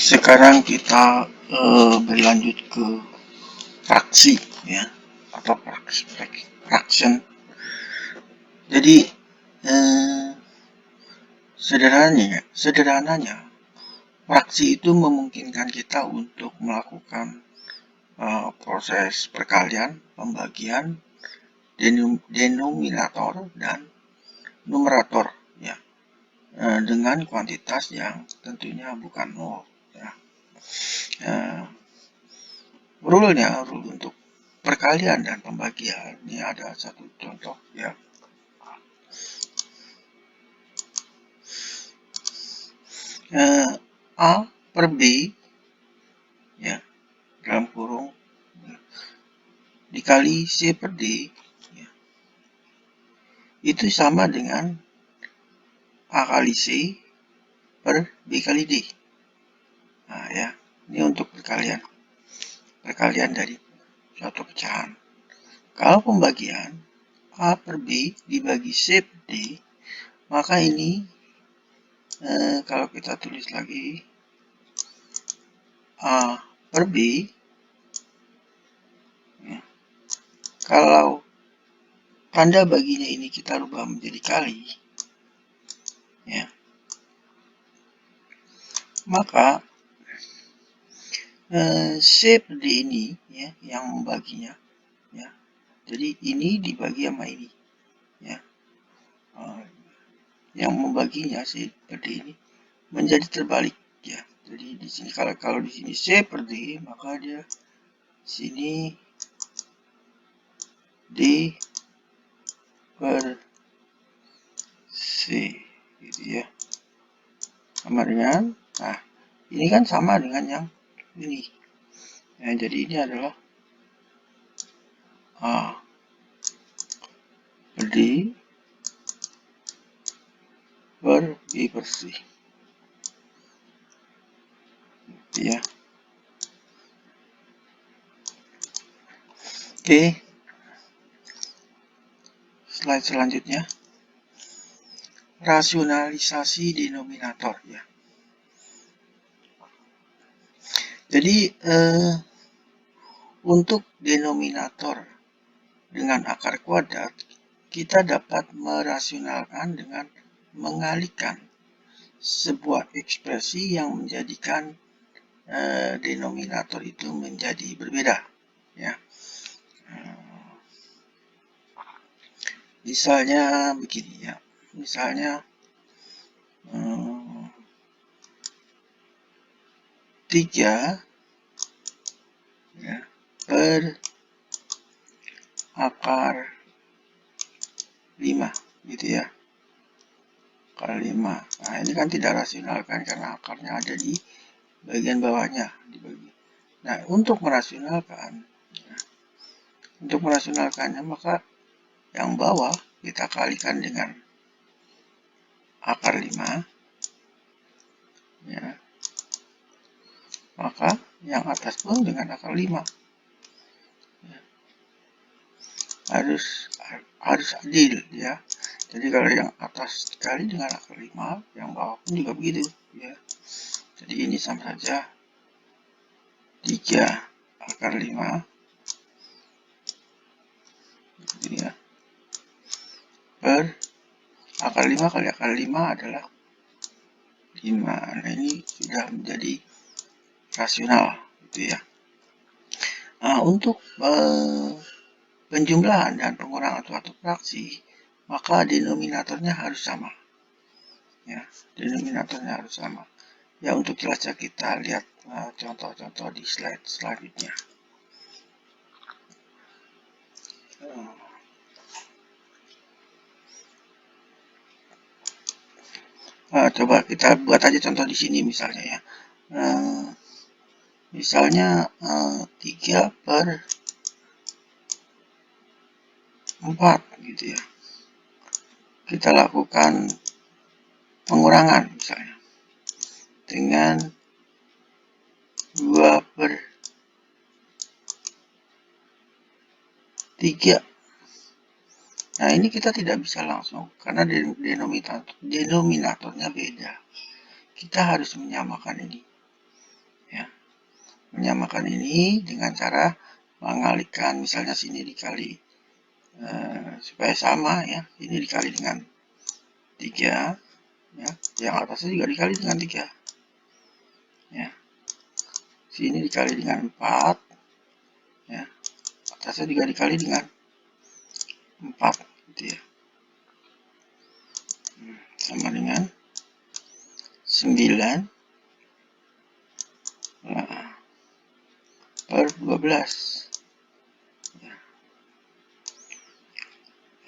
Sekarang kita berlanjut ke fraksi ya, atau fraction. Jadi sederhananya fraksi itu memungkinkan kita untuk melakukan proses perkalian, pembagian, denominator dan numerator ya, dengan kuantitas yang tentunya bukan nol ya. Rule untuk perkalian dan pembagian ini ada satu contoh ya. A per B ya, dalam kurung dikali C per D ya, itu sama dengan A kali C per B kali D. Nah ya, ini untuk perkalian dari suatu pecahan. Kalau pembagian A per B dibagi C per D, maka ini kalau kita tulis lagi A per B ya, kalau tanda baginya ini kita rubah menjadi kali ya, maka C per D ini ya, yang membaginya ya, jadi ini dibagi sama ini ya, yang membaginya C per D ini menjadi terbalik ya. Jadi di sini kalau di sini C per D, maka dia sini D per C gitu ya, sama dengan, nah ini kan sama dengan yang ini ya, jadi ini adalah A per D per B per C ya. Oke, slide selanjutnya, rasionalisasi denominator ya. Jadi untuk denominator dengan akar kuadrat, kita dapat merasionalkan dengan mengalihkan sebuah ekspresi yang menjadikan denominator itu menjadi berbeda ya. Misalnya begini ya, misalnya 3 ya, per akar 5 gitu ya, akar 5. Nah ini kan tidak rasional kan, karena akarnya ada di bagian bawahnya dibagi. Nah untuk merasionalkannya maka yang bawah kita kalikan dengan akar 5 ya, maka yang atas pun dengan akar 5 ya. Harus adil ya. Jadi kalau yang atas dikali dengan akar 5, yang bawah pun juga begitu ya. Jadi ini sama saja 3 akar 5 ya, per akar 5 kali akar 5 adalah 5. Nah ini sudah menjadi rasional gitu ya. Nah untuk penjumlahan dan pengurangan suatu fraksi, maka denominatornya harus sama ya, denominatornya harus sama ya. Untuk jelasnya kita lihat contoh-contoh di slide selanjutnya. Coba kita buat aja contoh di sini misalnya ya. Misalnya 3 per 4 gitu ya. Kita lakukan pengurangan misalnya dengan 2 per 3. Nah ini kita tidak bisa langsung karena denominatornya beda. Kita harus menyamakan ini menyamakan ini dengan cara mengalihkan, misalnya sini dikali supaya sama ya, ini dikali dengan 3 ya, yang atasnya juga dikali dengan 3 ya, sini dikali dengan 4 ya, atasnya juga dikali dengan 4 gitu ya, sama dengan 9 per 12 ya.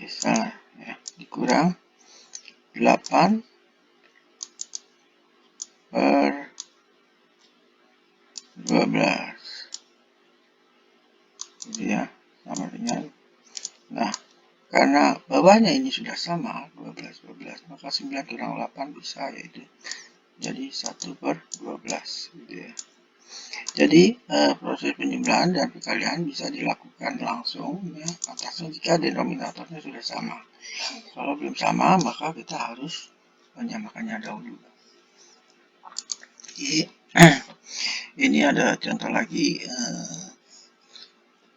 Salah ya, dikurang 8 per 12 gitu ya, sama dengan, nah karena bawahnya ini sudah sama 12 maka 9 kurang 8 bisa, yaitu jadi 1 per 12 gitu ya. Jadi proses penjumlahan dan perkalian bisa dilakukan langsung ya, atasnya jika denominatornya sudah sama. Kalau belum sama maka kita harus menyamakannya dahulu. Oke. Ini ada contoh lagi,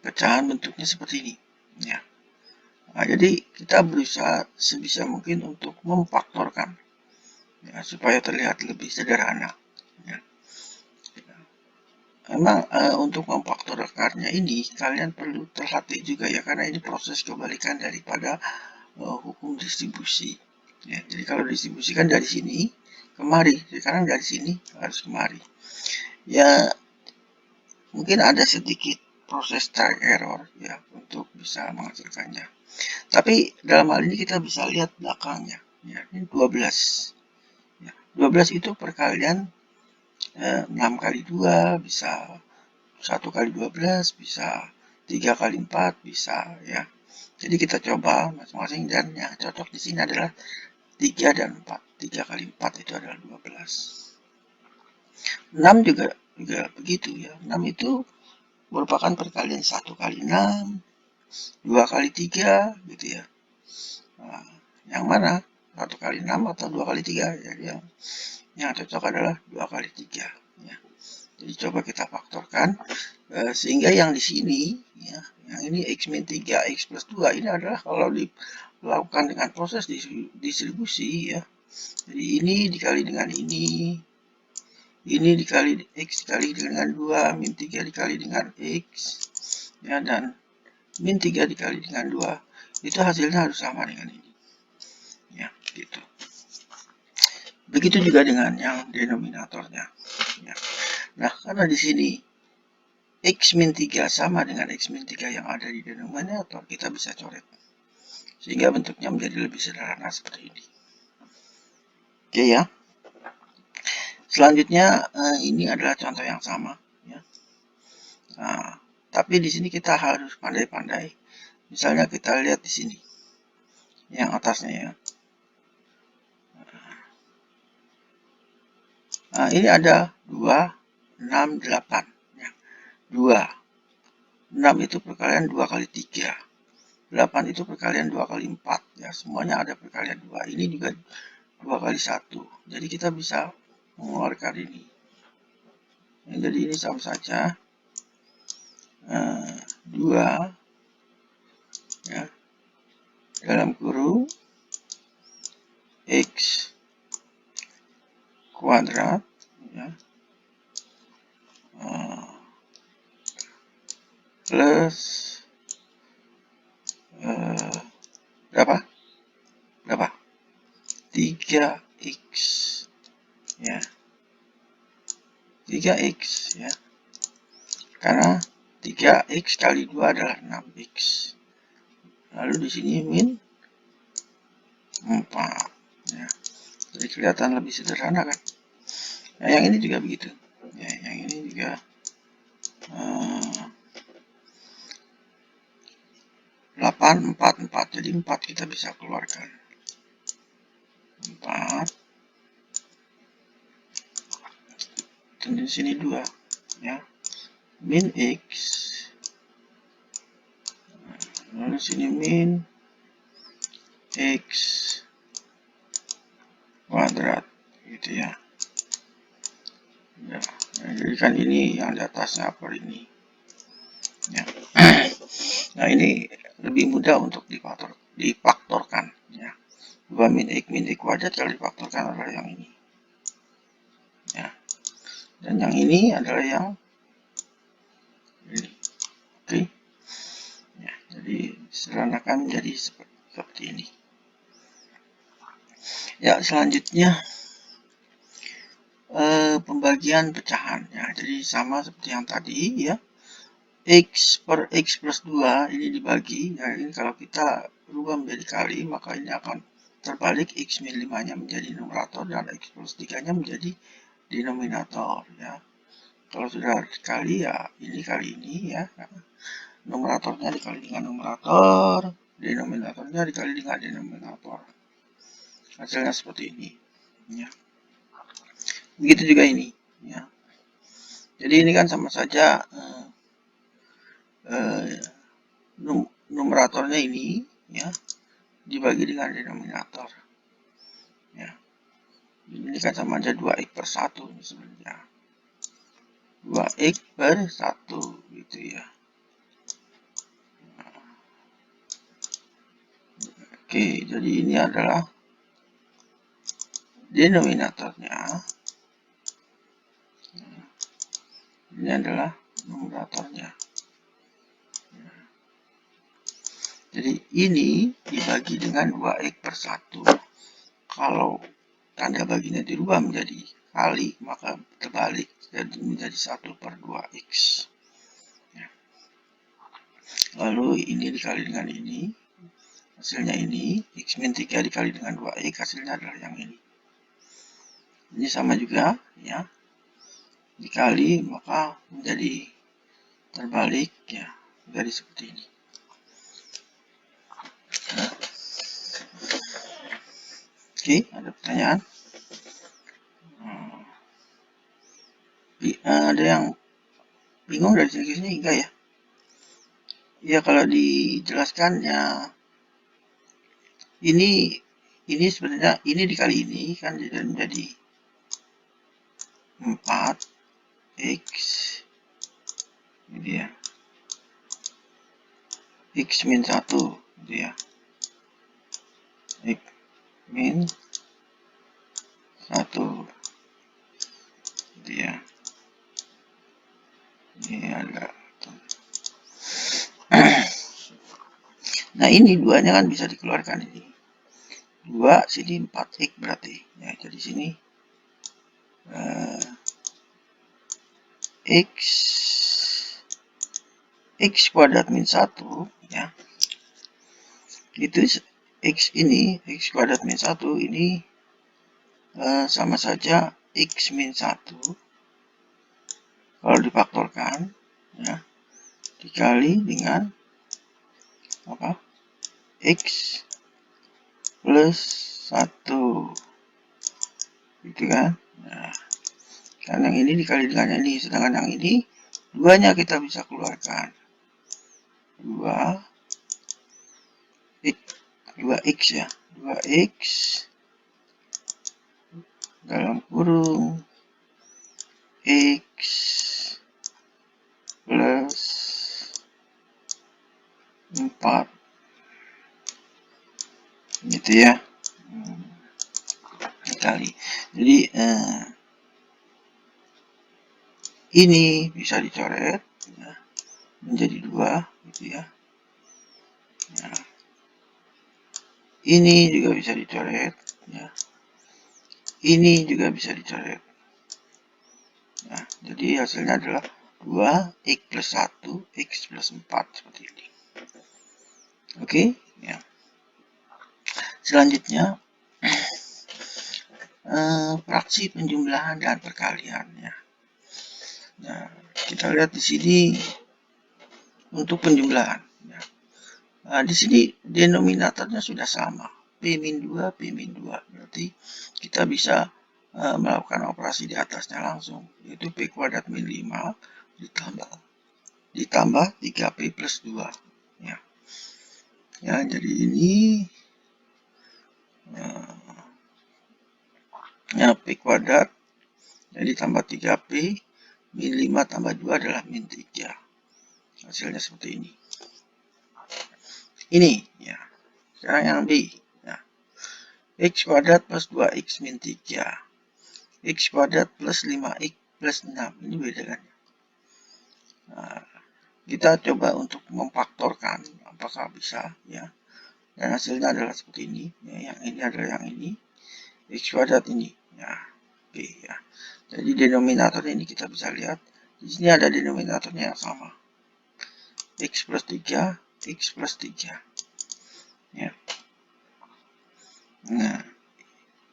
pecahan bentuknya seperti ini ya. Nah, jadi kita berusaha sebisa mungkin untuk memfaktorkan ya, supaya terlihat lebih sederhana ya. Memang untuk memfaktorkannya ini kalian perlu terlatih juga ya, karena ini proses kebalikan daripada hukum distribusi ya. Jadi kalau distribusi kan dari sini kemari, sekarang dari sini harus kemari ya. Mungkin ada sedikit proses trial error ya untuk bisa menghasilkannya, tapi dalam hal ini kita bisa lihat belakangnya ya. Ini 12 ya, 12 itu perkalian 6 kali 2 bisa 1 kali 12 bisa 3 kali 4 bisa ya. Jadi kita coba masing-masing, dan yang cocok di sini adalah 3 dan 4. 3 kali 4 itu adalah 12. 6 juga begitu ya. 6 itu merupakan perkalian 1 kali 6, 2 kali 3 gitu ya. Nah, yang mana? 1 kali 6 atau 2 kali 3 ya, yang cocok adalah 2 kali 3 ya. Jadi coba kita faktorkan sehingga yang di sini ya, yang ini x min 3 x plus 2 ini adalah kalau dilakukan dengan proses distribusi ya. Jadi ini dikali dengan ini dikali x dikali dengan 2, min 3 dikali dengan x ya, dan min 3 dikali dengan 2 itu hasilnya harus sama dengan ini ya, gitu. Begitu juga dengan yang denominatornya ya. Nah, karena di sini x min 3 sama dengan x min 3 yang ada di denominator, kita bisa coret sehingga bentuknya menjadi lebih sederhana seperti ini. Oke ya. Selanjutnya ini adalah contoh yang sama ya. Nah, tapi di sini kita harus pandai-pandai. Misalnya kita lihat di sini yang atasnya ya. Nah, ini ada 2, 6, 8 ya. 2, 6 itu perkalian 2 kali 3. 8 itu perkalian 2 kali 4 ya. Semuanya ada perkalian 2. Ini juga 2 kali 1. Jadi kita bisa mengeluarkan ini. Jadi ini sama saja 2 ya, dalam kurung x kuadrat ya, plus berapa 3x ya, 3x ya, karena 3x kali 2 adalah 6x. Lalu di sini min 4 ya. Jadi kelihatan lebih sederhana kan. Nah, yang ini juga begitu ya, yang ini juga 8, 4, 4. Jadi 4 kita bisa keluarkan 4, dan di sini 2 ya, min x, lalu sini min x kuadrat gitu ya. Ya, Nah, jadi kan ini yang di atasnya per ini. Ya. Nah, ini lebih mudah untuk difaktorkan. Ya. 2 min X kuadrat kalau difaktorkan adalah yang ini. Ya. Dan yang ini adalah yang ini. Oke. Ya, jadi sederhanakan menjadi seperti ini. Ya, selanjutnya pembagian pecahan. Ya, jadi sama seperti yang tadi ya. X per X plus 2 ini dibagi. Nah, ini kalau kita rubah menjadi kali, maka ini akan terbalik. X min 5 nya menjadi numerator dan X plus 3 nya menjadi denominator ya. Kalau sudah dikali ya ini kali ini ya. Numeratornya dikali dengan numerator, denominatornya dikali dengan denominator. Hasilnya seperti ini ya. Begitu juga ini ya. Jadi ini kan sama saja numeratornya ini ya dibagi dengan denominator ya. Ini kan sama aja 2x per 1 sebenarnya. 2x per 1 gitu ya. Oke, jadi ini adalah denominatornya. Ini adalah numeratornya. Jadi ini dibagi dengan 2x per 1. Kalau tanda baginya dirubah menjadi kali, maka terbalik. Jadi menjadi 1 per 2x. Ya. Lalu ini dikali dengan ini. Hasilnya ini. X min 3 dikali dengan 2x. Hasilnya adalah yang ini. Ini sama juga. Ya. Dikali, maka menjadi terbalik. Ya. Menjadi seperti ini. Oke, ada pertanyaan? Ada yang bingung dari sini ke sini enggak ya? Ya kalau dijelaskan ya ini sebenarnya ini dikali ini kan jadi 4x gitu ya. X min 1 gitu ya. X min 1 gitu ya. Ini ada. Nah ini duanya kan bisa dikeluarkan ini. 2 sini 4x berarti. Ya jadi sini x kuadrat min 1 ya. Itu x ini x kuadrat min 1 ini sama saja x min 1 kalau difaktorkan ya dikali dengan apa x plus 1 gitu kan. Nah, kan yang ini dikali dengan yang ini, sedangkan yang ini duanya kita bisa keluarkan 2x ya, 2x dalam kurung x plus 4 gitu ya. Dikali. Jadi ini bisa dicoret ya, menjadi 2 gitu ya. Nah, ini juga bisa dicoret ya. Ini juga bisa dicoret. Nah, jadi hasilnya adalah 2x plus 1 x plus 4 seperti ini. Oke ya. Selanjutnya fraksi penjumlahan dan perkalian ya. Nah, kita lihat di sini untuk penjumlahan ya. Nah, di sini denominatornya sudah sama, P-2, P-2. Berarti kita bisa melakukan operasi di atasnya langsung, yaitu P kuadrat min 5 ditambah 3P plus 2. Ya, ya jadi ini ya P kuadrat, jadi ditambah 3P min 5 tambah 2 adalah min 3. Hasilnya seperti ini. Ini ya. Sekarang yang B. Ya. X kuadrat plus 2x min 3. X kuadrat plus 5x plus 6. Ini beda kan? Nah, kita coba untuk memfaktorkan apakah bisa ya. Dan hasilnya adalah seperti ini. Ya, yang ini adalah yang ini. X kuadrat ini. Ya. B ya. Jadi denominator ini kita bisa lihat. Di sini ada denominatornya yang sama. X plus 3, X plus 3. Ya. Nah,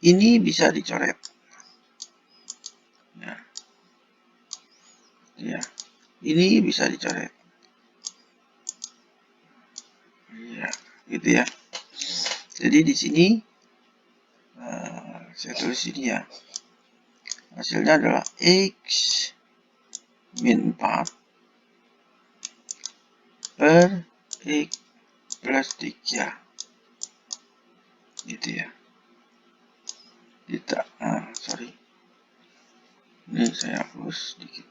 ini bisa dicoret. Ya. Ya. Ini bisa dicoret. Ya, gitu ya. Jadi di sini saya tulis ini ya. Hasilnya adalah X min 4 per X plus 3. Gitu ya. Kita, sorry. Ini saya hapus sedikit.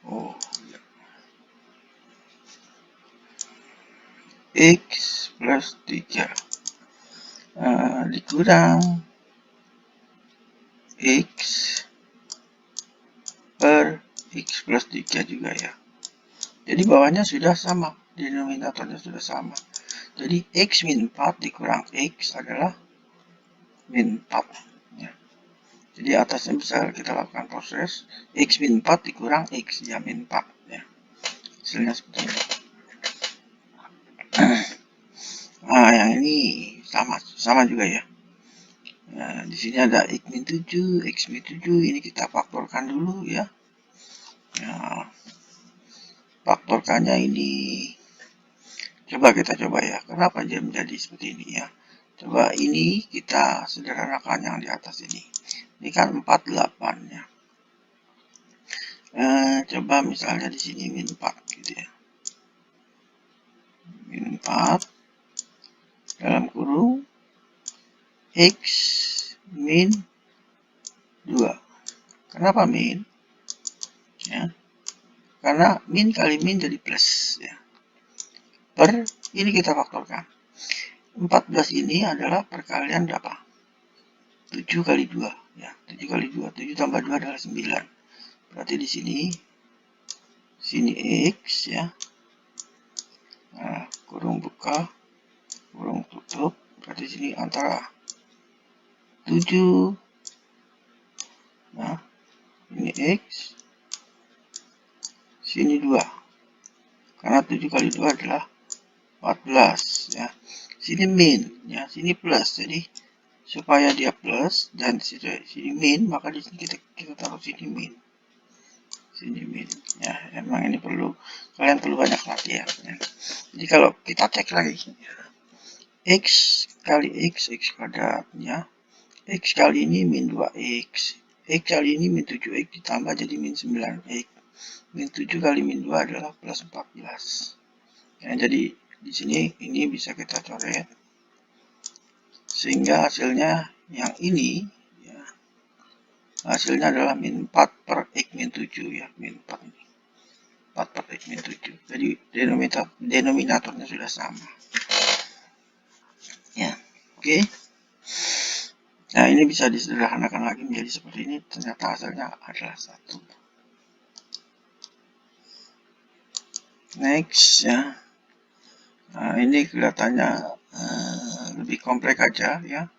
Oh, ya. X plus 3 dikurang X per X plus 3 juga ya. Jadi bawahnya sudah sama, denominatornya sudah sama. Jadi X min 4 dikurang X adalah min 4 ya. Jadi atasnya bisa kita lakukan proses X min 4 dikurang X ya min 4 ya. Hasilnya seperti ini. Nah, yang ini sama juga ya. Nah, di sini ada X min 7, X min 7, ini kita faktorkan dulu ya. Nah, faktorkannya ini coba kita coba ya. Kenapa dia menjadi seperti ini ya? Coba ini kita sederhanakan yang di atas ini. Ini kan 48 ya. Coba misalnya di sini min 4 gitu ya. Min 4 dalam kurung X min 2. Kenapa min? Ya. Karena min kali min jadi plus ya. Per ini kita faktorkan. 14 ini adalah perkalian berapa? 7 kali 2 ya. 7 kali 2. 7 tambah 2 adalah 9. Berarti di sini X ya. Nah, kurung buka, kurung tutup. Berarti sini antara 7. Nah, ini X. Sini 2. Karena 7 kali 2 adalah 14 ya. Sini min ya, sini plus. Jadi supaya dia plus dan sini min, maka di sini kita taruh sini min. Sini min ya. Emang ini kalian perlu banyak latihan ya. Jadi kalau kita cek lagi X kali X kuadrat ya. X kali ini min 2X. X kali ini min 7X ditambah jadi min 9X. Min 7 kali min 2 adalah plus 14. Ya, jadi di sini ini bisa kita coret. Sehingga hasilnya yang ini ya, hasilnya adalah min 4 per X min 7 ya. Min 4 ini. 4 per X min 7. Jadi denominatornya sudah sama. Ya, oke. Nah, ini bisa disederhanakan lagi menjadi seperti ini. Ternyata hasilnya adalah 1. Next ya. Nah, ini kelihatannya lebih kompleks aja ya.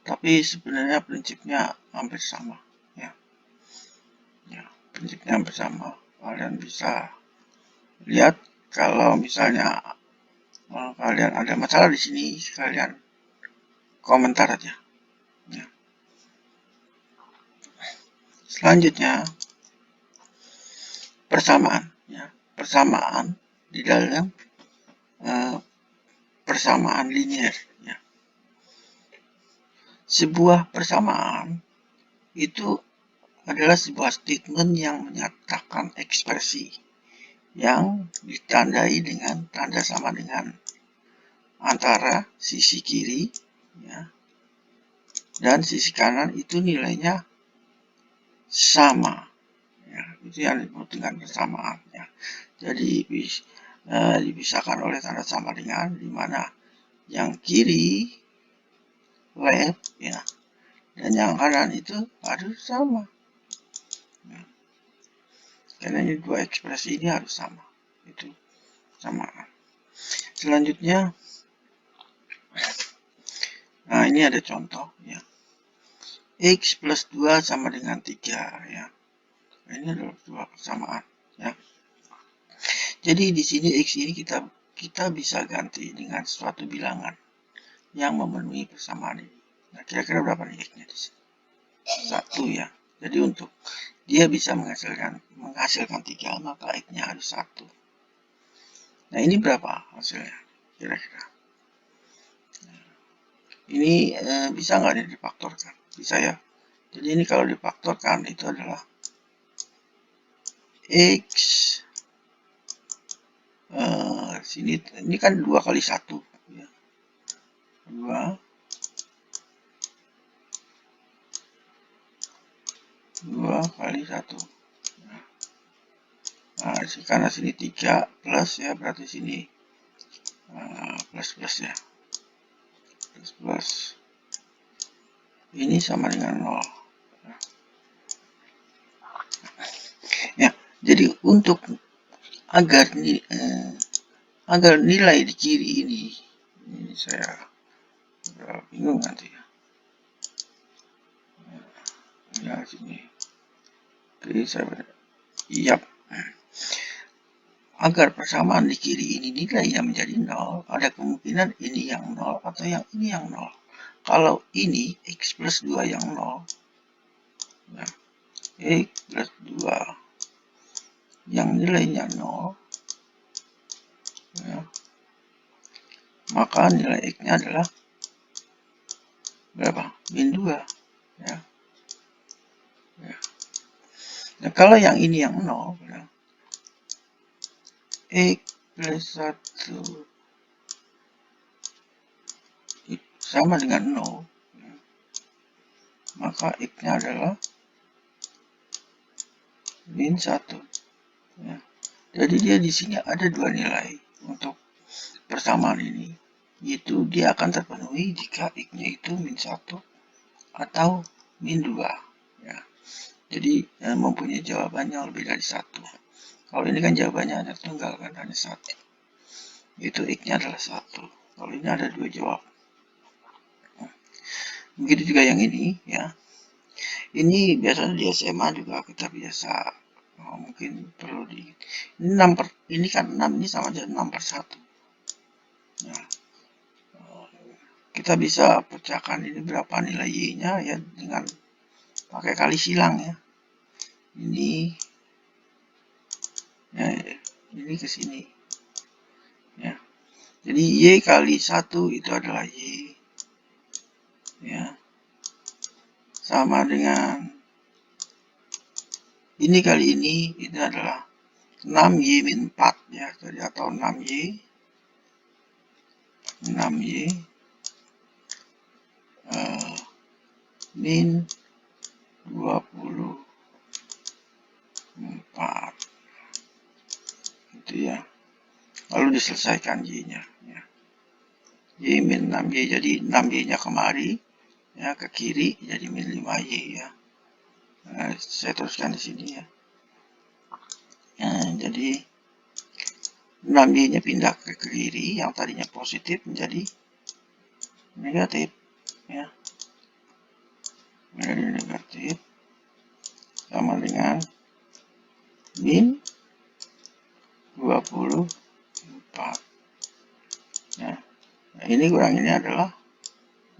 Tapi sebenarnya prinsipnya hampir sama ya. Ya, prinsipnya hampir sama. Kalian bisa lihat kalau misalnya kalian ada masalah di sini, kalian komentar aja. Ya. Selanjutnya persamaan ya. Persamaan di dalam persamaan linear ya. Sebuah persamaan itu adalah sebuah statement yang menyatakan ekspresi yang ditandai dengan tanda sama dengan antara sisi kiri ya, dan sisi kanan itu nilainya sama itu yang disebut dengan persamaan ya. Jadi dipisahkan oleh tanda sama dengan, di mana yang kiri left ya dan yang kanan itu harus sama ya. Karena ini dua ekspresi ini harus sama, itu samaan. Selanjutnya, nah ini ada contoh ya, x plus 2 sama dengan 3 ya. Nah, ini adalah dua persamaan ya. Jadi di sini x ini kita bisa ganti dengan suatu bilangan yang memenuhi persamaan ini. Nah, kira-kira berapa nih x-nya di sini? 1 ya. Jadi untuk dia bisa menghasilkan 3, maka x-nya harus 1. Nah, ini berapa hasilnya kira-kira? Ini bisa nggak difaktorkan? Bisa ya. Jadi ini kalau difaktorkan itu adalah x sini ini kan 2 kali 1 ya. 2 kali 1. Nah, karena sini 3 plus ya, berarti sini plus ya. Plus. Ini sama dengan 0. Ya, jadi untuk agar nilai di kiri ini saya bingung nanti ya. Ya, sini. Oke, saya yap. Agar persamaan di kiri ini nilainya menjadi 0, ada kemungkinan ini yang 0 atau yang ini yang 0. Kalau ini x plus 2 yang 0, ya, x plus 2 yang nilainya 0, ya, maka nilai x-nya adalah berapa? Min 2. Ya. Ya. Nah, kalau yang ini yang 0, ya, x plus 1 sama dengan 0, ya, maka x-nya adalah min 1. Ya. Jadi dia di sini ada dua nilai untuk persamaan ini, yaitu dia akan terpenuhi jika x-nya itu min 1 atau min 2 ya. Jadi mempunyai jawaban yang lebih dari 1. Kalau ini kan jawabannya ada tunggal kan, hanya 1, yaitu x-nya adalah 1. Kalau ini ada dua jawab. Begitu juga yang ini ya. Ini biasanya di SMA juga kita biasa mungkin perlu di ini kan 6 ini sama aja 6/1. Nah, kita bisa pecahkan ini berapa nilai y-nya ya dengan pakai kali silang ya. Ini ya, ini ke sini ya. Jadi y kali 1 itu adalah y ya, sama dengan ini kali ini itu adalah 6y min 4 ya, jadi atau 6y min 24 itu ya. Lalu diselesaikan y-nya ya. Y min 6y, jadi 6y-nya kemari ya, ke kiri jadi min 5y ya. Nah, saya teruskan di sini ya. Jadi 6y-nya pindah ke kiri, yang tadinya positif menjadi negatif ya. Menjadi negatif sama dengan min 24 ya. Nah, ini kurang ini adalah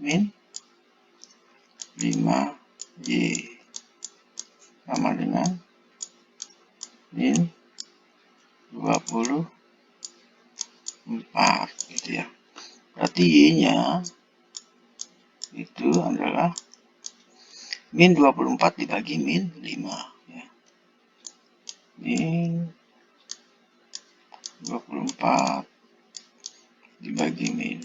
min 5y sama dengan min 24 gitu ya. Berarti y-nya itu adalah min 24 dibagi min 5 ya. Min 24 dibagi min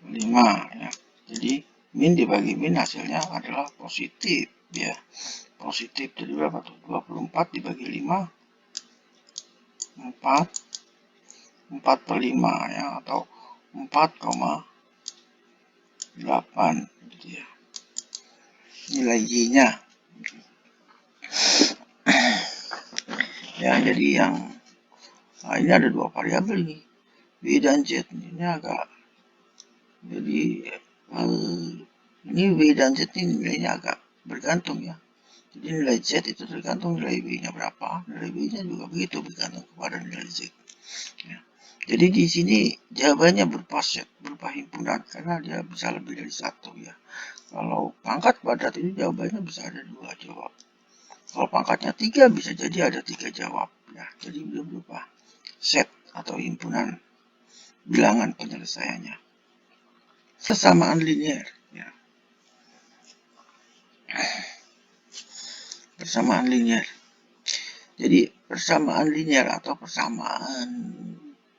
5 ya. Jadi min dibagi min hasilnya adalah positif. Ya, positif jadi berapa tuh? 24 dibagi 5, 4 per 5 ya, atau 4,8 gitu ya. Nilai Y-nya. Ya, jadi ini ada dua variabel nih, B dan Z. Ini agak, jadi ini B dan Z ini nilainya agak bergantung ya. Jadi nilai Z itu tergantung nilai B-nya berapa, nilai B-nya juga begitu bergantung kepada nilai Z. Ya. Jadi di sini jawabannya berupa set, berupa himpunan, karena dia bisa lebih dari satu ya. Kalau pangkat kuadrat ini jawabannya bisa ada dua jawab. Kalau pangkatnya 3 bisa jadi ada 3 jawab ya. Jadi dia berupa set atau himpunan bilangan penyelesaiannya. Persamaan linear ya. Persamaan linear. Jadi persamaan linear atau persamaan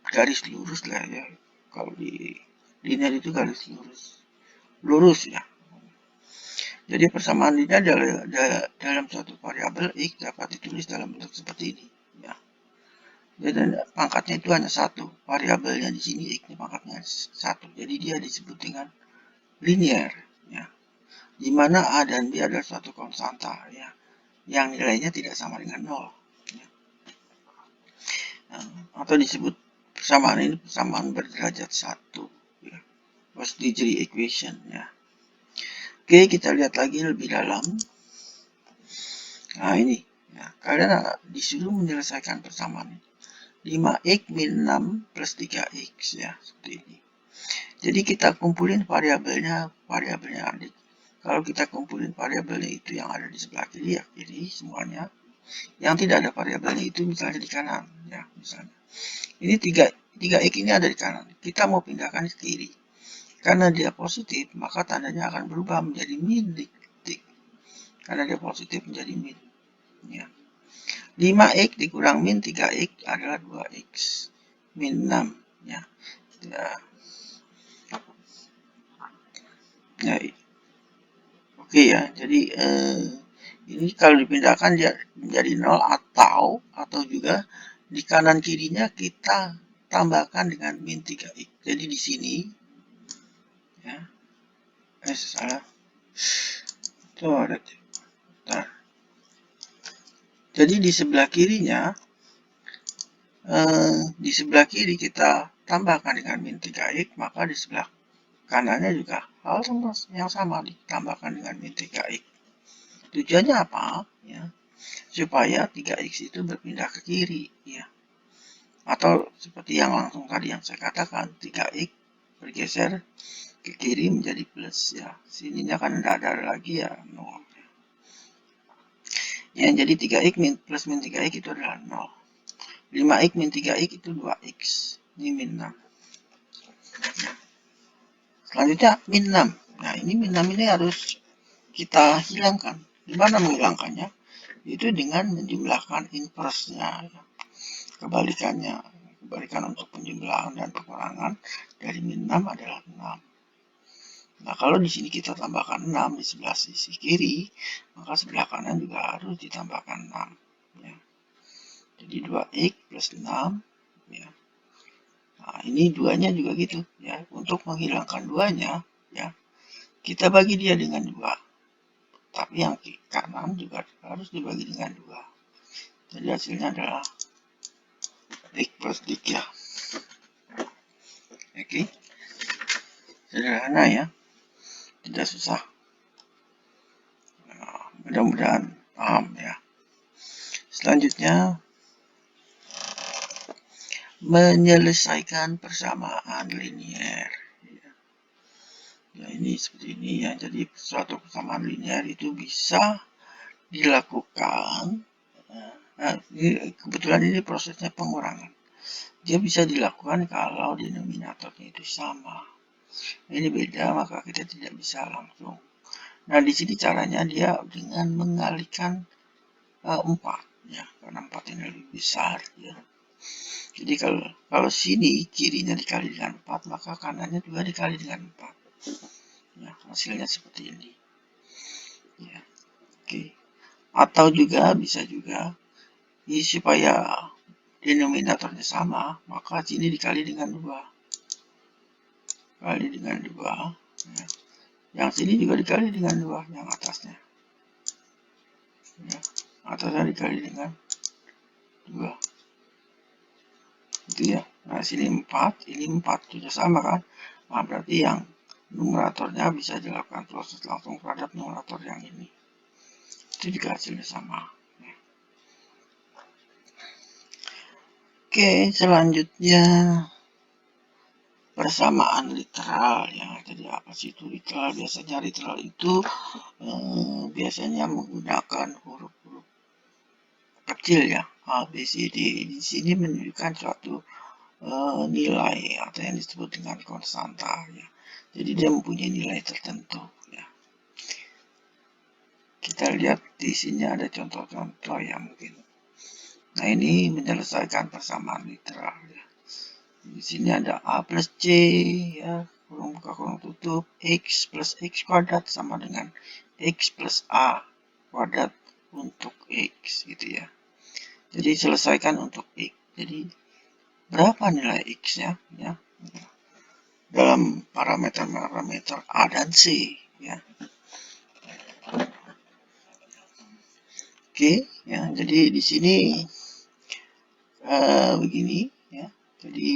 garis lurus lah ya. Kalau di linear itu garis lurus ya. Jadi persamaan linear dalam suatu variabel X dapat ditulis dalam bentuk seperti ini ya. Dan pangkatnya itu hanya satu, variabelnya di sini X pangkatnya satu, jadi dia disebut dengan linear ya, di mana A dan B adalah suatu konstanta ya, yang nilainya tidak sama dengan 0 ya. Atau disebut persamaan ini persamaan berderajat 1 ya, first degree equation ya. Oke, kita lihat lagi lebih dalam. Nah ini ya, kalian disuruh menyelesaikan persamaan ini. 5x min 6 plus 3x ya, seperti ini. Jadi kita kumpulin variabelnya adik. Kalau kita kumpulin variabelnya itu yang ada di sebelah kiri ya kiri semuanya. Yang tidak ada variabelnya itu misalnya di kanan ya, misalnya. Ini 3x ini ada di kanan. Kita mau pindahkan ke kiri. Karena dia positif, maka tandanya akan berubah menjadi min dik. Karena dia positif menjadi min. Ya. 5x dikurang min 3x adalah 2x min 6 ya. Ya, oke ya. Jadi ini kalau dipindahkan dia menjadi 0 atau juga di kanan kirinya kita tambahkan dengan min 3x. Jadi di sini ya. Salah. Tuh ada. Bentar. Jadi di sebelah kirinya di sebelah kiri kita tambahkan dengan min 3x, maka di sebelah kanannya juga hal yang sama ditambahkan dengan min 3x. Tujuannya apa? Ya, supaya 3x itu berpindah ke kiri ya. Atau seperti yang langsung tadi yang saya katakan, 3x bergeser ke kiri menjadi plus ya. Sininya kan tidak ada lagi ya 0. Ya, jadi 3x plus min 3x itu adalah 0. 5x min 3x itu 2x. Ini min 6. Selanjutnya min 6. Nah, ini min 6 ini harus kita hilangkan. Gimana menghilangkannya? Itu dengan menjumlahkan inverse-nya. Kebalikan untuk penjumlahan dan pengurangan dari min 6 adalah 6. Nah, kalau di sini kita tambahkan 6 di sebelah sisi kiri, maka sebelah kanan juga harus ditambahkan 6. Ya. Jadi 2x plus 6. Ya. Nah, ini duanya juga gitu. Ya. Untuk menghilangkan duanya, ya, kita bagi dia dengan 2. Tapi yang kanan juga harus dibagi dengan 2. Jadi hasilnya adalah X plus Dik ya. Oke. Sederhana ya. Tidak susah. Nah, mudah-mudahan paham ya. Selanjutnya, menyelesaikan persamaan linear. Ya, ini seperti ini ya. Jadi suatu persamaan linear itu bisa dilakukan. Nah, ini, kebetulan ini prosesnya pengurangan. Dia bisa dilakukan kalau denominatornya itu sama. Ini beda, maka kita tidak bisa langsung. Nah, di sini caranya dia dengan mengalihkan 4 ya, karena 4 ini lebih besar ya. Jadi kalau sini kirinya dikali dengan 4, maka kanannya juga dikali dengan 4. Ya, hasilnya seperti ini. Ya. Oke. Atau juga bisa juga supaya denominatornya sama, maka sini dikali dengan 2. Kali dengan 2. Ya. Yang sini juga dikali dengan 2, yang atasnya. Ya. Atasnya dikali dengan 2. Itu ya. Nah, sini 4, ini 4. Sudah sama kan? Nah, berarti yang numeratornya bisa dilakukan proses langsung terhadap numerator yang ini. Itu juga hasilnya sama. Oke, selanjutnya persamaan literal. Yang jadi apa sih itu literal? Biasanya literal itu biasanya menggunakan huruf-huruf kecil ya, A, B, C, D. Di sini menunjukkan suatu nilai atau yang disebut dengan konstanta ya. Jadi dia mempunyai nilai tertentu ya. Kita lihat di sini ada contoh-contoh yang mungkin. Nah, ini menyelesaikan persamaan literal ya. Di sini ada A plus C ya, kurung buka kurung tutup, X plus X kuadrat sama dengan X plus A kuadrat untuk X gitu ya. Jadi selesaikan untuk X. Jadi berapa nilai X-nya ya dalam parameter-parameter A dan C ya. Oke ya, jadi di sini begini ya. Jadi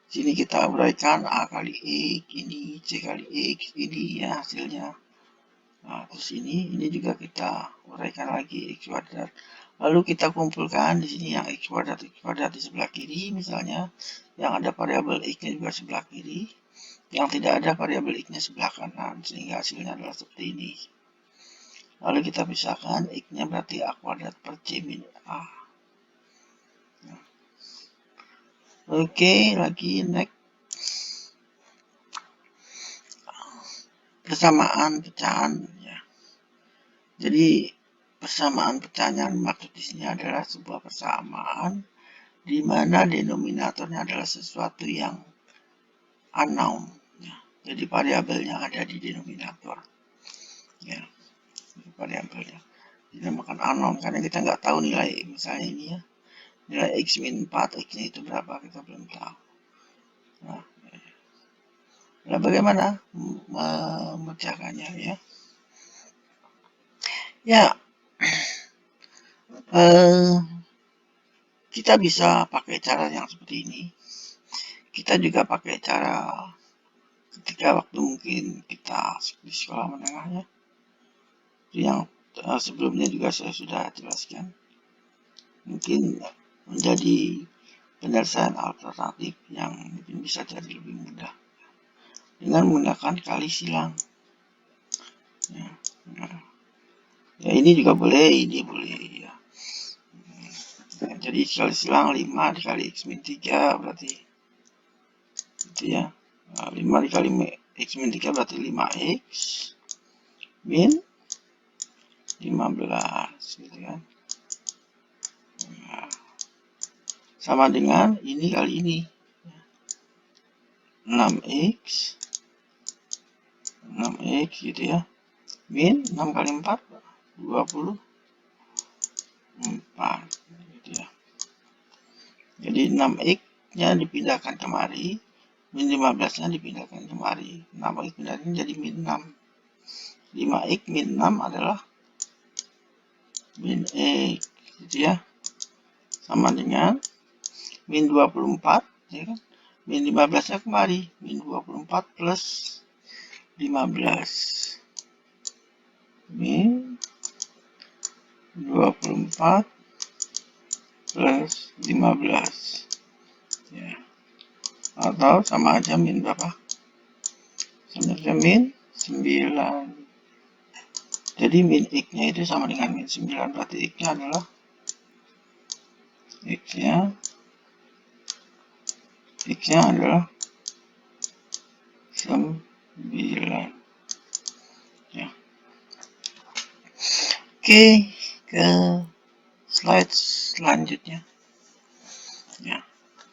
sini kita uraikan A kali X ini, C kali X ini ya hasilnya. Nah, terus ini juga kita uraikan lagi X kuadrat. Lalu kita kumpulkan di sini yang X kuadrat di sebelah kiri misalnya, yang ada variabel X-nya juga sebelah kiri, yang tidak ada variabel X-nya sebelah kanan, sehingga hasilnya adalah seperti ini. Lalu kita pisahkan, X-nya berarti A kuadrat per C min A. Oke, lagi next. Persamaan pecahan ya. Jadi persamaan pecahan yang dimaksud di sini adalah sebuah persamaan di mana denominatornya adalah sesuatu yang unknown ya. Jadi variabelnya ada di denominator. Ya. Variabelnya dinamakan unknown karena kita nggak tahu nilai misalnya ini ya. Nilai X min 4, X-nya itu berapa kita belum tahu. Nah, bagaimana memecahkannya ya? Ya, kita bisa pakai cara yang seperti ini. Kita juga pakai cara ketika waktu mungkin kita di sekolah menengahnya. Itu yang sebelumnya juga saya sudah jelaskan. Mungkin menjadi penyelesaian alternatif yang mungkin bisa jadi lebih mudah dengan menggunakan kali silang. Ya, ya ini juga boleh, ini boleh ya. Jadi kali silang 5 dikali X min 3 berarti itu ya. Nah, 5 dikali X min 3 berarti 5X min 15 gitu kan. Nah, sama dengan ini kali ini 6X gitu ya, min 6 kali 4 24 gitu ya. Jadi 6X nya dipindahkan kemari, min 15 nya dipindahkan kemari, 6X pindahkan jadi min 6. 5X min 6 adalah min X gitu ya, sama dengan min 24 ya kan, min 15 nya kemari, min 24 plus 15 min 24 plus 15 ya. Atau sama aja min berapa? Sama aja min 9. Jadi min X-nya itu sama dengan min 9, berarti X-nya adalah X-nya adalah 9 ya. Oke, ke slide selanjutnya ya.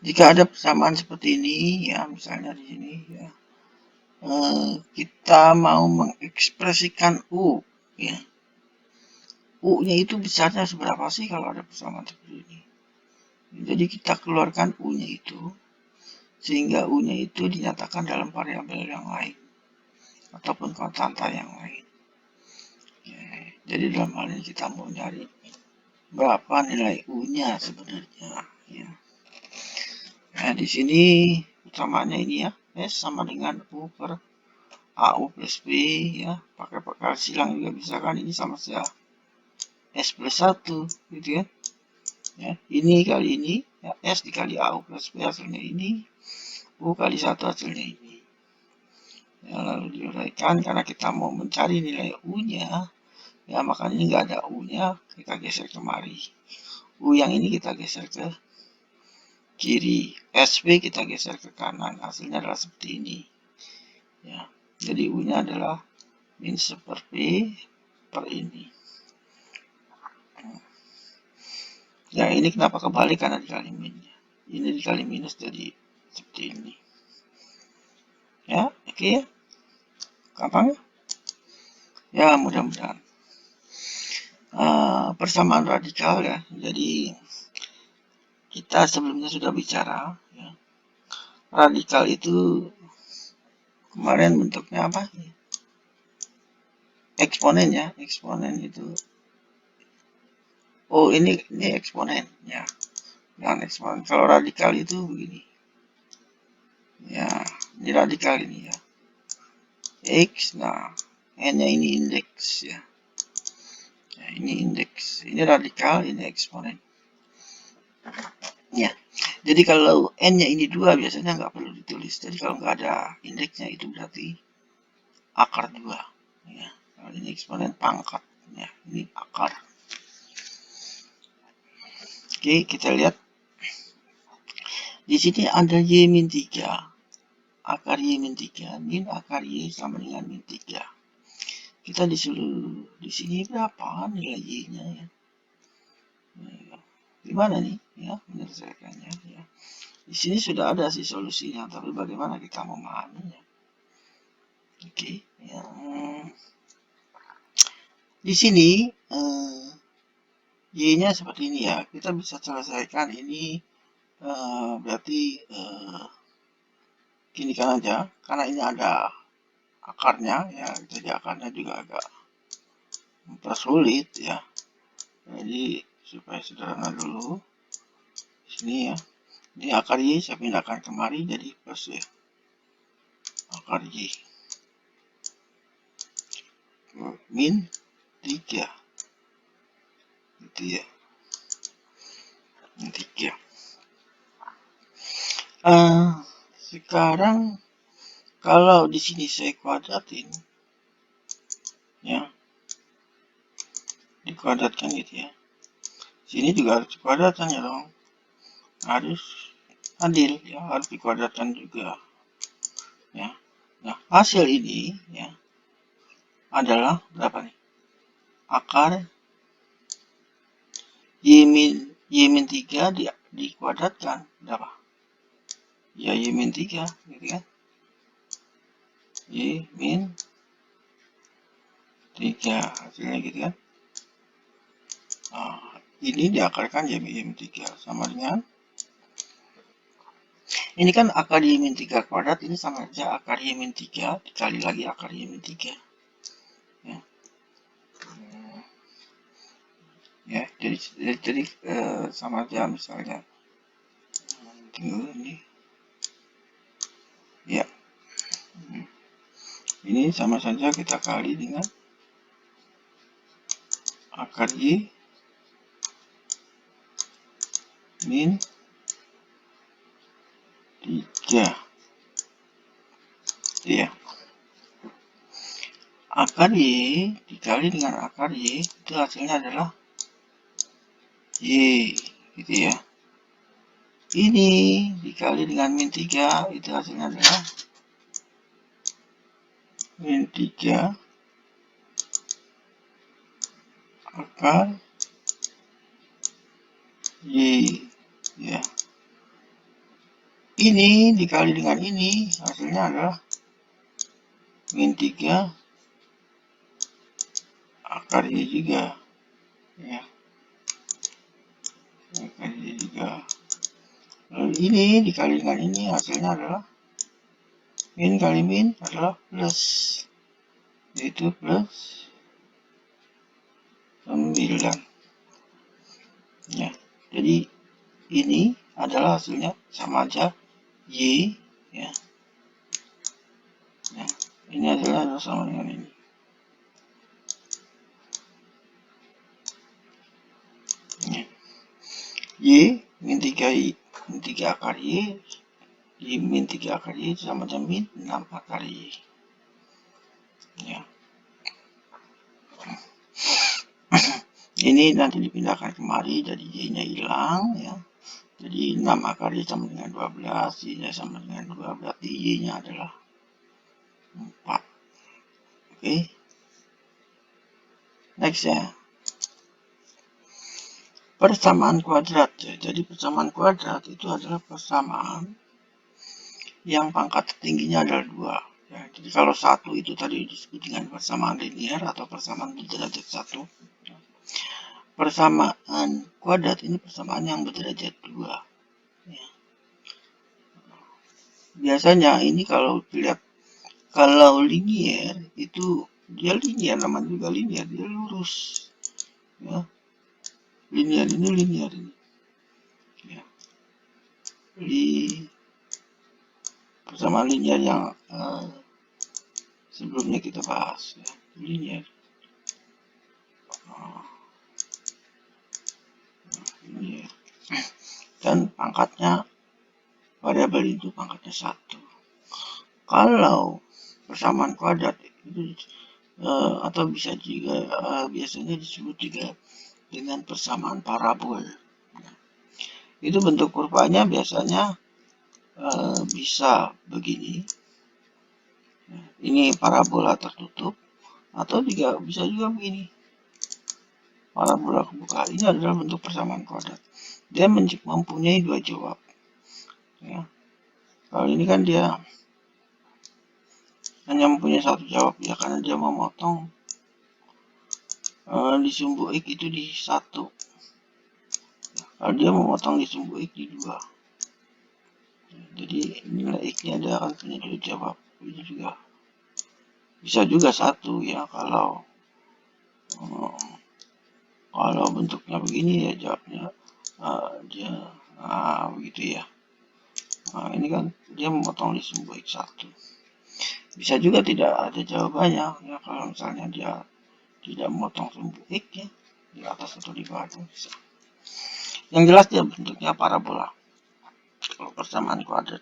Jika ada persamaan seperti ini ya, misalnya di sini ya, kita mau mengekspresikan U ya, U-nya itu besarnya seberapa sih kalau ada persamaan seperti ini. Jadi kita keluarkan U-nya itu, sehingga U-nya itu dinyatakan dalam variabel yang lain, ataupun konstanta yang lain. Jadi dalam hal ini kita mau nyari berapa nilai U-nya sebenarnya. Ya. Nah, di sini utamanya ini ya, S sama dengan U per AU plus B ya, pakai pangkal silang juga bisa kan, ini sama saja S plus 1 gitu ya. Ya, ini kali ini ya, S dikali AU plus B hasilnya ini, U kali 1 hasilnya ini. Ya, lalu diuraikan karena kita mau mencari nilai U-nya, ya makanya ini nggak ada U-nya, kita geser kemari. U yang ini kita geser ke kiri, SB kita geser ke kanan, hasilnya adalah seperti ini. Ya, jadi U-nya adalah min per P per ini. Ya, ini kenapa kebalik karena dikali minnya. Ini dikali minus jadi seperti ini. Ya, oke ya. Gampang ya? Ya, mudah-mudahan. Persamaan radikal ya. Jadi kita sebelumnya sudah bicara ya. Radikal itu kemarin bentuknya apa? Eksponen ya. Eksponen itu. Oh, ini eksponen ya. Dan eksponen. Kalau radikal itu begini. Ya, ini radikal ini ya. X, nah, N-nya ini indeks ya. Ya, ini indeks. Ini radikal, ini eksponen. Ya, jadi kalau N-nya ini 2 biasanya nggak perlu ditulis. Jadi kalau nggak ada indeksnya itu berarti akar 2. Ya, kalau ini eksponen pangkat. Ya, ini akar. Oke, kita lihat. Di sini ada Y-3. Akar Y-3. Min akar Y sama dengan min 3. Kita disuruh di sini berapa nilai Y-nya ya. Gimana nih ya menyelesaikannya ya. Di sini sudah ada sih solusinya, tapi bagaimana kita memahaminya. Oke, ya. Di sini Y-nya seperti ini ya. Kita bisa selesaikan ini berarti gini kan aja, karena ini ada akarnya ya, jadi akarnya juga agak mempersulit ya. Jadi supaya sederhana dulu, sini ya. Ini akar Y saya pindahkan kemari jadi plus ya. Akar Y min 3 gitu ya. Min 3. Sekarang kalau di sini saya kuadratin ya, dikuadratkan gitu ya. Sini juga harus dikuadratkan ya dong. Harus adil ya, harus dikuadratkan juga ya. Nah, hasil ini ya adalah berapa nih? Akar Y-3 dikuadratkan berapa? Ya Y-3 gitu kan. Y-3 hasilnya gitu kan. Nah, ini diakarkan Y-3 sama dengan ini kan akar Y-3 kuadrat, ini sama saja akar Y-3 dikali lagi akar Y-3 ya. Ya, jadi sama aja misalnya ini ya, ini sama saja kita kali dengan akar Y min 3 ya. Akar Y dikali dengan akar Y itu hasilnya adalah Y gitu ya. Ini dikali dengan min 3 itu hasilnya adalah min 3 akar Y ya. Ini dikali dengan ini hasilnya adalah min 3 akar Y juga ya. Kali 3. Lalu ini dikali dengan ini hasilnya adalah min kali min adalah plus, yaitu plus 9. Ya, jadi ini adalah hasilnya sama aja Y, ya. Nah, ini adalah sama dengan ini. Ya. Y min 3 akar Y, min 3 akar Y sama dengan min 6 akar Y. Ya. Ini nanti dipindahkan kemari, jadi Y-nya hilang, ya. Jadi 6 akar Y sama dengan 12, Y-nya sama dengan 2, berarti Y-nya adalah 4. Oke. Next ya. Persamaan kuadrat, ya. Jadi persamaan kuadrat itu adalah persamaan yang pangkat tertingginya adalah 2. Ya, jadi kalau 1 itu tadi disebut dengan persamaan linear atau persamaan berderajat 1. Persamaan kuadrat ini persamaan yang berderajat 2. Ya. Biasanya ini kalau dilihat, kalau linear itu dia linear, namanya juga linear, dia lurus. Ya. Linear ini linear ini. Ya. Di persamaan linear yang sebelumnya kita bahas, ya. Linear. Linear. Dan pangkatnya variabel itu pangkatnya 1. Kalau persamaan kuadrat itu atau bisa juga biasanya disebut juga dengan persamaan parabol. Nah, itu bentuk kurvanya biasanya bisa begini. Nah, ini parabola tertutup, atau juga bisa juga begini, parabola kebuka. Ini adalah bentuk persamaan kuadrat. Dia mempunyai 2 jawab. Ya. Kalau ini kan dia hanya mempunyai 1 jawab, ya, karena dia memotong di sumbu X itu di 1. Kalau dia memotong di sumbu X di 2. Jadi nilai X-nya dia akan punya 2 jawab. Ini juga bisa juga 1, ya, kalau bentuknya begini, ya jawabnya dia begitu, ya. Nah, ini kan dia memotong di sumbu X1. Bisa juga tidak ada jawabannya, ya, kalau misalnya dia tidak memotong sumbu X, ya, di atas atau di bawah, bisa. Yang jelas dia bentuknya parabola. Kalau persamaan kuadrat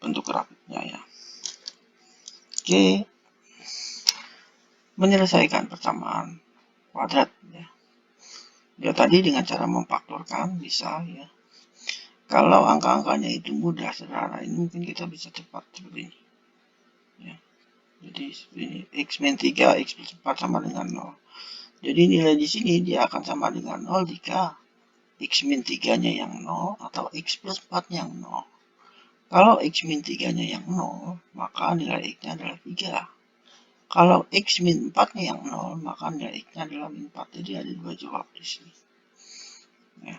bentuk grafiknya, ya. Oke, menyelesaikan persamaan kuadrat, ya. Ya, tadi dengan cara memfaktorkan bisa, ya. Kalau angka-angkanya itu mudah, sederhana, ini mungkin kita bisa cepat seperti ini. Ya. Jadi ini X min 3, X plus 4 sama dengan 0. Jadi nilai di sini dia akan sama dengan 0 jika X min 3-nya yang 0 atau X plus 4-nya yang 0. Kalau X min 3-nya yang 0, maka nilai X-nya adalah 3. Kalau X min 4-nya yang 0, maka nilai X-nya adalah min 4. Jadi ada 2 jawab di sini. Ya.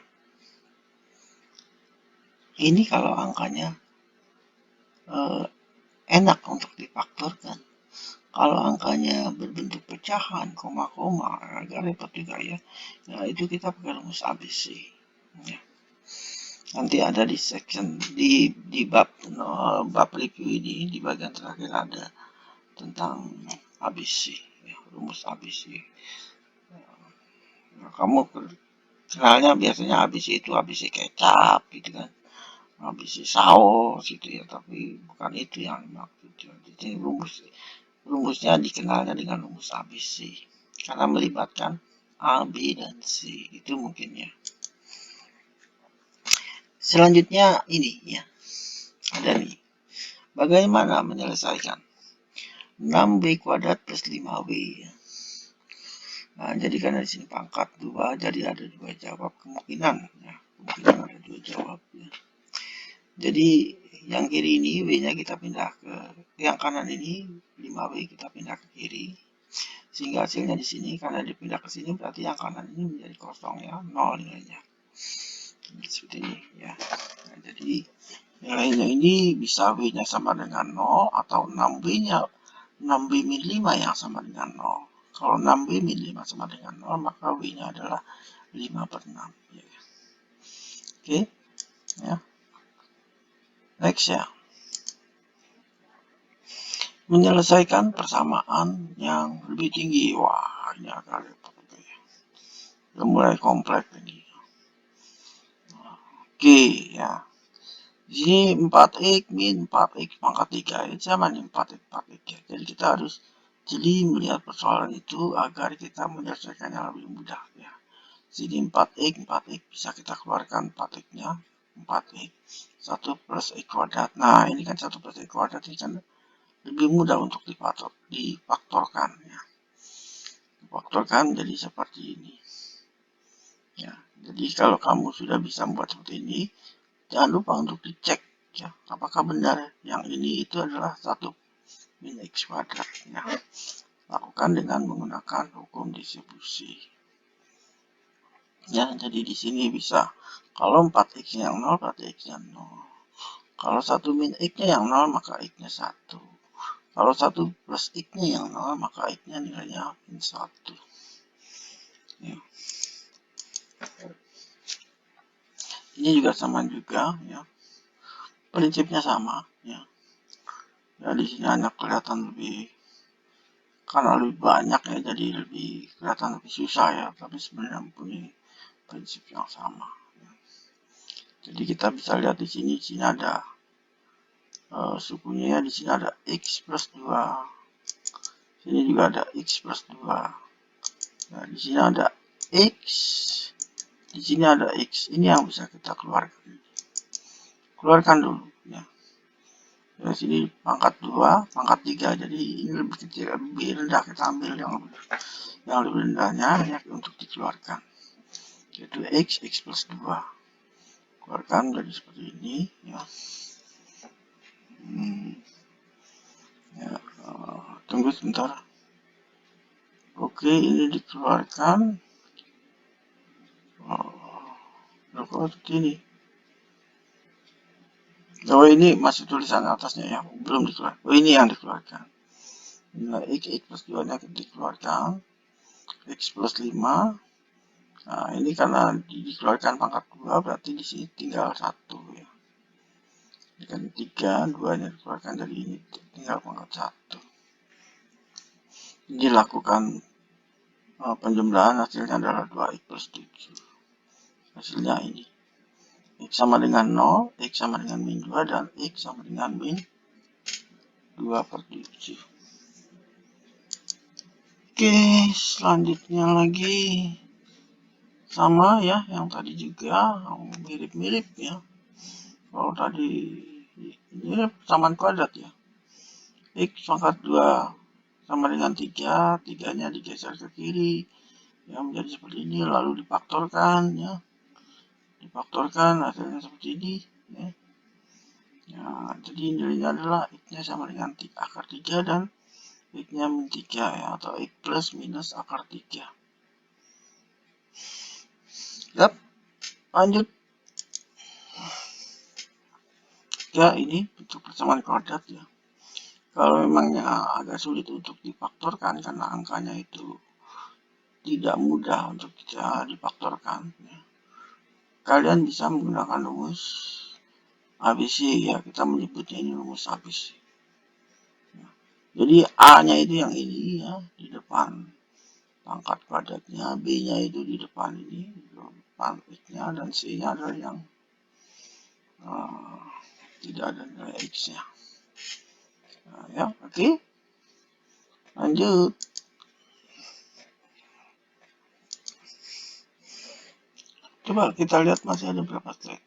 Ini kalau angkanya enak untuk difaktorkan. Kalau angkanya berbentuk pecahan, koma-koma, agak repot juga, ya. Nah, itu kita pakai rumus ABC. Ya. Nanti ada di section di bab review ini, di bagian terakhir ada tentang ABC, ya, rumus ABC. Nah, kamu kenalnya biasanya ABC itu ABC kecap gitu kan, ABC saus gitu, ya, tapi bukan itu yang dimaksud. Jadi rumusnya dikenalnya dengan rumus ABC karena melibatkan A, B, dan C. Itu mungkin, ya. Selanjutnya ini, ya, ada nih, bagaimana menyelesaikan 6B kuadrat plus 5B, ya. Nah, jadi karena di sini pangkat 2, jadi ada 2 jawab kemungkinan, ya. Kemungkinan ada 2 jawab, ya. Jadi yang kiri ini B-nya kita pindah ke yang kanan, ini 5B kita pindah ke kiri. sehingga hasilnya di sini karena dipindah ke sini berarti yang kanan ini menjadi kosong ya, 0 nilainya. Seperti ini ya. Nah, jadi nilainya ini bisa W-nya sama dengan 0 atau 6B-nya 6B min 5 yang sama dengan 0. Kalau 6B min 5 sama dengan 0, maka W-nya adalah 5/6. Ya. Oke, ya. Next ya. Menyelesaikan persamaan yang lebih tinggi. Wah, ini agak repot ya. Udah mulai kompleks ini. Oke, ya. Di sini 4x min 4x pangkat 3 ini sama nih 4x 4x ya. Jadi kita harus jeli melihat persoalan itu agar kita menyelesaikannya lebih mudah ya. Sini 4x bisa kita keluarkan 4x-nya 4x 1 plus x kuadrat. Nah ini kan 1 plus x kuadrat ini kan lebih mudah untuk difaktorkan ya. Difaktorkan jadi seperti ini ya. Jadi kalau kamu sudah bisa membuat seperti ini, jangan lupa untuk dicek ya, apakah benar yang ini itu adalah 1 min x kuadrat ya. Lakukan dengan menggunakan hukum distribusi. Ya, jadi di sini bisa kalau 4x yang 0 berarti x-nya 0. Kalau 1 min x-nya yang 0 maka x-nya 1. Kalau 1 plus x-nya yang 0 maka x-nya nilainya min 1. Ya. Ini juga sama juga ya. Prinsipnya sama ya. Ya di sini hanya kelihatan lebih karena lebih banyak ya, jadi lebih kelihatan lebih susah ya, tapi sebenarnya mempunyai prinsip yang sama ya. Jadi kita bisa lihat di sini ada sukunya ya, di sini ada x plus 2, sini juga ada x plus 2. Nah, di sini ada x, di sini ada x. Ini yang bisa kita keluarkan dulu ya. Di sini pangkat 2, pangkat 3, jadi ini lebih kecil, lebih rendah, kita ambil yang lebih rendahnya ya, untuk dikeluarkan, yaitu x plus 2. Keluarkan jadi seperti ini ya. Ya, tunggu sebentar. Oke, ini dikeluarkan. Kok seperti ini. Oh, ini masih tulisan atasnya ya, belum dikeluarkan. Oh, ini yang dikeluarkan. Nah, x plus 2 nya dikeluarkan. X plus 5. Nah, ini karena dikeluarkan pangkat 2, berarti di sini tinggal 1 ya. Ini kan 3, 2 nya dikeluarkan, dari ini tinggal pangkat 1. Dilakukan penjumlahan, hasilnya adalah 2x plus 7. Hasilnya ini. X sama dengan 0, X sama dengan min 2, dan X sama dengan min 2/7. Oke, selanjutnya lagi sama ya, yang tadi juga mirip-mirip ya. Kalau tadi ini persamaan kuadrat ya. X pangkat 2 sama dengan 3, 3-nya digeser ke kiri ya, menjadi seperti ini, lalu difaktorkan ya. Difaktorkan hasilnya seperti ini ya. Ya, jadi nilainya adalah x-nya sama dengan akar 3 dan x-nya min 3 ya, atau x plus minus akar 3. Yap, lanjut. Ya, ini bentuk persamaan kuadrat ya. Kalau memangnya agak sulit untuk difaktorkan karena angkanya itu tidak mudah untuk kita difaktorkan ya, kalian bisa menggunakan rumus ABC ya, kita menyebutnya ini rumus ABC ya. Jadi A-nya itu yang ini ya, di depan pangkat kuadratnya, B-nya itu di depan ini, di depan X-nya, dan C-nya adalah yang tidak ada nilai X-nya. Nah, ya, oke. Lanjut. Coba kita lihat masih ada berapa slide.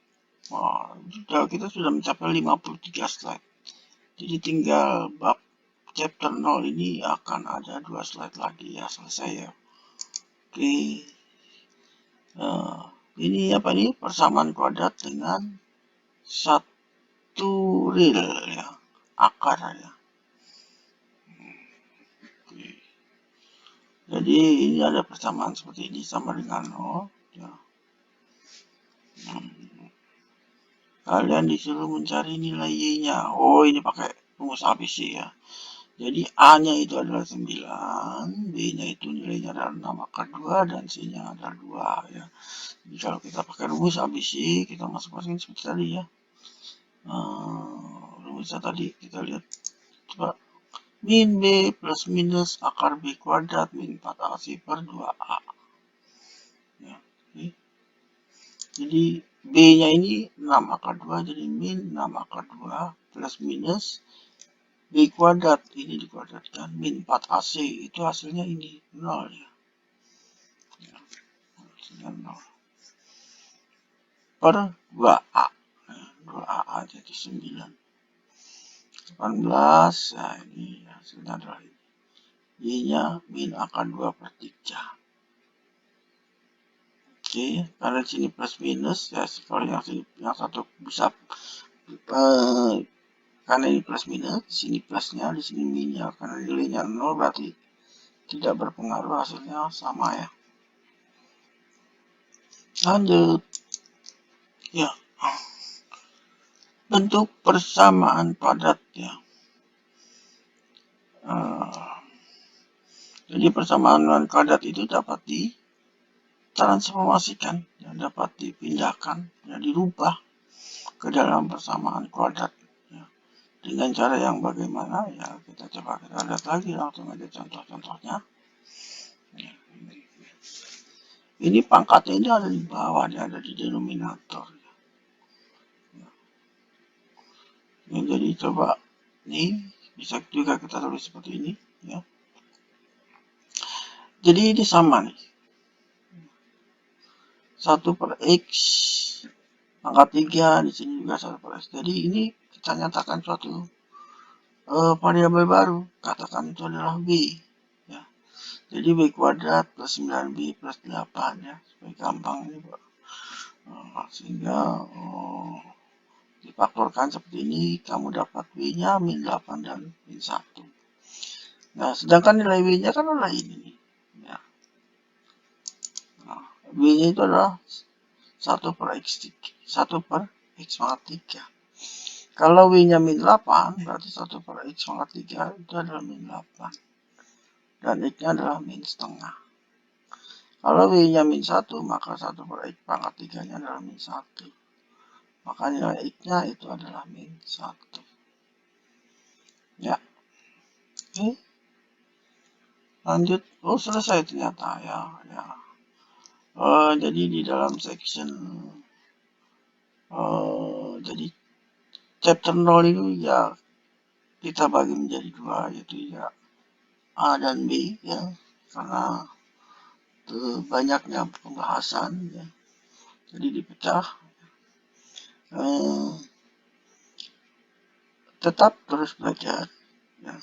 Wah, kita sudah mencapai 53 slide. Jadi tinggal bab chapter 0 ini akan ada 2 slide lagi ya, selesai ya. Oke. Ini apa nih? Persamaan kuadrat dengan 1 real ya, akar ya. Oke. Jadi ini ada persamaan seperti ini sama dengan 0. Ya. Kalian disuruh mencari nilai Y-nya. Oh, ini pakai rumus ABC ya. Jadi A-nya itu adalah 9, B-nya itu nilainya adalah 6 akar 2, dan C-nya adalah 2 ya. Jadi kalau kita pakai rumus ABC, kita masuk-masukin seperti tadi ya. Rumusnya tadi kita lihat. Coba. Min B plus minus akar B kuadrat min 4AC per 2A. Ya, oke. Jadi B-nya ini 6 akar 2, jadi min 6 akar 2 plus minus B kuadrat, ini dikuadratkan, min 4AC, itu hasilnya ini, 0 ya. Hasilnya 0. Per 2A. 2A jadi 9. 18, nah ini hasilnya adalah ini. Y-nya min akar 2 per 3. Oke, karena sini plus minus, ya kalau yang sini yang satu bisa karena ini plus minus, di sini plusnya, di sini minusnya, karena nilainya 0 berarti tidak berpengaruh, hasilnya sama ya. Lanjut. Ya. Bentuk persamaan padat ya. Jadi persamaan padat itu dapat ditransformasikan, ya, dapat dipindahkan, ya, dirubah ke dalam persamaan kuadrat. Ya. Dengan cara yang bagaimana ya, kita coba kita lihat lagi langsung aja contoh-contohnya. Ya, ini pangkatnya ini ada di bawah, dia ada di denominator. Ya, jadi coba ini bisa juga kita tulis seperti ini ya. Jadi ini sama nih, 1 per X pangkat 3, di sini juga 1 per X. Jadi ini kita nyatakan suatu variabel baru, katakan itu adalah B ya. Jadi B kuadrat plus 9B plus 8 ya, supaya gampang ini Pak. Sehingga difaktorkan seperti ini, kamu dapat B-nya min 8 dan min 1. Nah, sedangkan nilai B-nya kan adalah ini nih. Ya. Nah, B-nya itu adalah 1 per X pangkat 3. Kalau W-nya min 8, berarti 1 per X pangkat 3 itu adalah min 8. Dan X-nya adalah min setengah. Kalau W-nya min 1, maka 1 per X pangkat 3-nya adalah min 1. Maka nilai X-nya itu adalah min 1. Ya. Oke. Lanjut. Oh, selesai ternyata ya. Jadi di dalam section jadi chapter 0 itu ya kita bagi menjadi 2, yaitu ya A dan B ya, karena banyaknya pembahasan ya, jadi dipecah. Tetap terus belajar ya,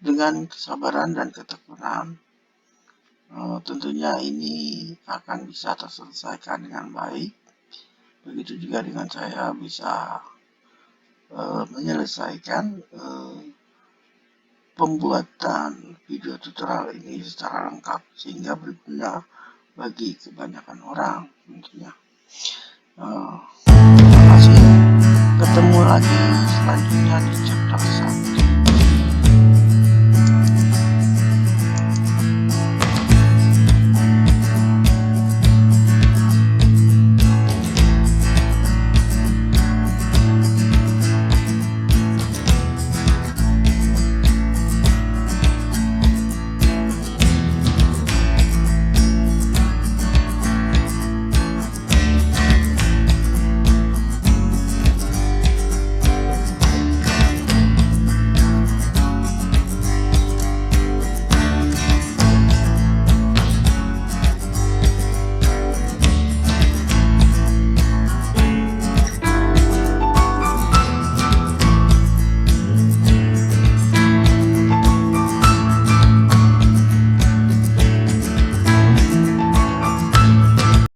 dengan kesabaran dan ketekunan. Tentunya ini akan bisa terselesaikan dengan baik. Begitu juga dengan saya bisa menyelesaikan pembuatan video tutorial ini secara lengkap sehingga berguna bagi kebanyakan orang tentunya. Terima kasih. Ketemu lagi selanjutnya di chapter 1.